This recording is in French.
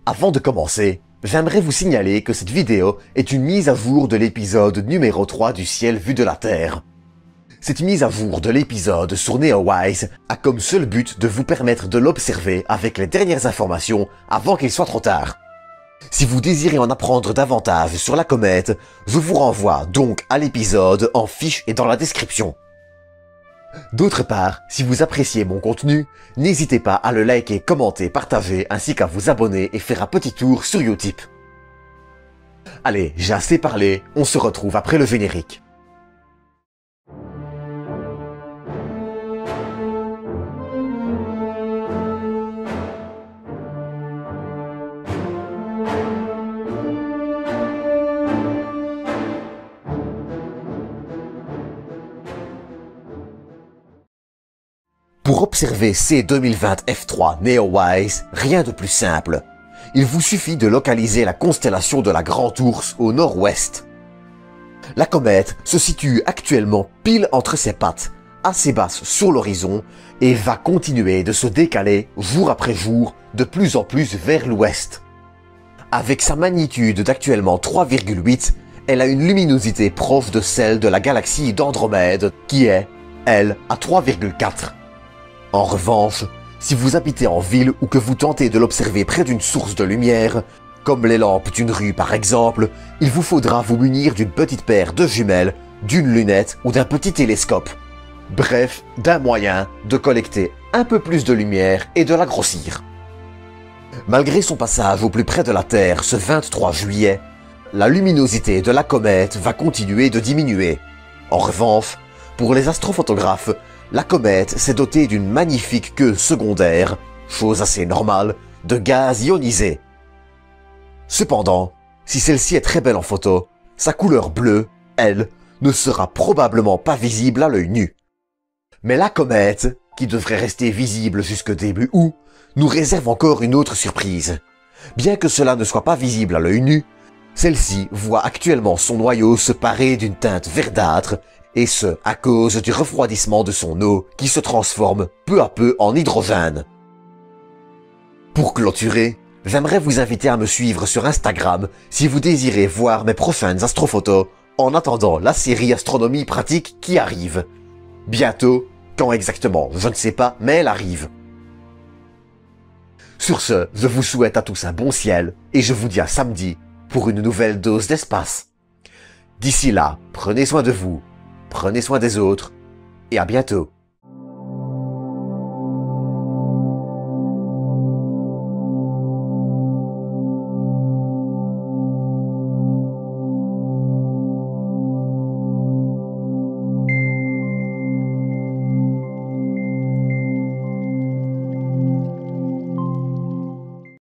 Avant de commencer, j'aimerais vous signaler que cette vidéo est une mise à jour de l'épisode numéro 3 du ciel vu de la Terre. Cette mise à jour de l'épisode sur Neowise a comme seul but de vous permettre de l'observer avec les dernières informations avant qu'il soit trop tard. Si vous désirez en apprendre davantage sur la comète, je vous renvoie donc à l'épisode en fiche et dans la description. D'autre part, si vous appréciez mon contenu, n'hésitez pas à le liker, commenter, partager ainsi qu'à vous abonner et faire un petit tour sur Utip. Allez, j'ai assez parlé, on se retrouve après le générique. Pour observer C2020 F3 Neowise, rien de plus simple. Il vous suffit de localiser la constellation de la Grande Ourse au nord-ouest. La comète se situe actuellement pile entre ses pattes, assez basse sur l'horizon, et va continuer de se décaler jour après jour de plus en plus vers l'ouest. Avec sa magnitude d'actuellement 3,8, elle a une luminosité proche de celle de la galaxie d'Andromède qui est, elle, à 3,4. En revanche, si vous habitez en ville ou que vous tentez de l'observer près d'une source de lumière, comme les lampes d'une rue par exemple, il vous faudra vous munir d'une petite paire de jumelles, d'une lunette ou d'un petit télescope. Bref, d'un moyen de collecter un peu plus de lumière et de la grossir. Malgré son passage au plus près de la Terre ce 23 juillet, la luminosité de la comète va continuer de diminuer. En revanche, pour les astrophotographes, la comète s'est dotée d'une magnifique queue secondaire, chose assez normale, de gaz ionisé. Cependant, si celle-ci est très belle en photo, sa couleur bleue, elle, ne sera probablement pas visible à l'œil nu. Mais la comète, qui devrait rester visible jusque début août, nous réserve encore une autre surprise. Bien que cela ne soit pas visible à l'œil nu, celle-ci voit actuellement son noyau se parer d'une teinte verdâtre, et ce, à cause du refroidissement de son eau qui se transforme peu à peu en hydrogène. Pour clôturer, j'aimerais vous inviter à me suivre sur Instagram si vous désirez voir mes prochaines astrophotos en attendant la série Astronomie pratique qui arrive. Bientôt, quand exactement, je ne sais pas, mais elle arrive. Sur ce, je vous souhaite à tous un bon ciel et je vous dis à samedi pour une nouvelle dose d'espace. D'ici là, prenez soin de vous. Prenez soin des autres et à bientôt.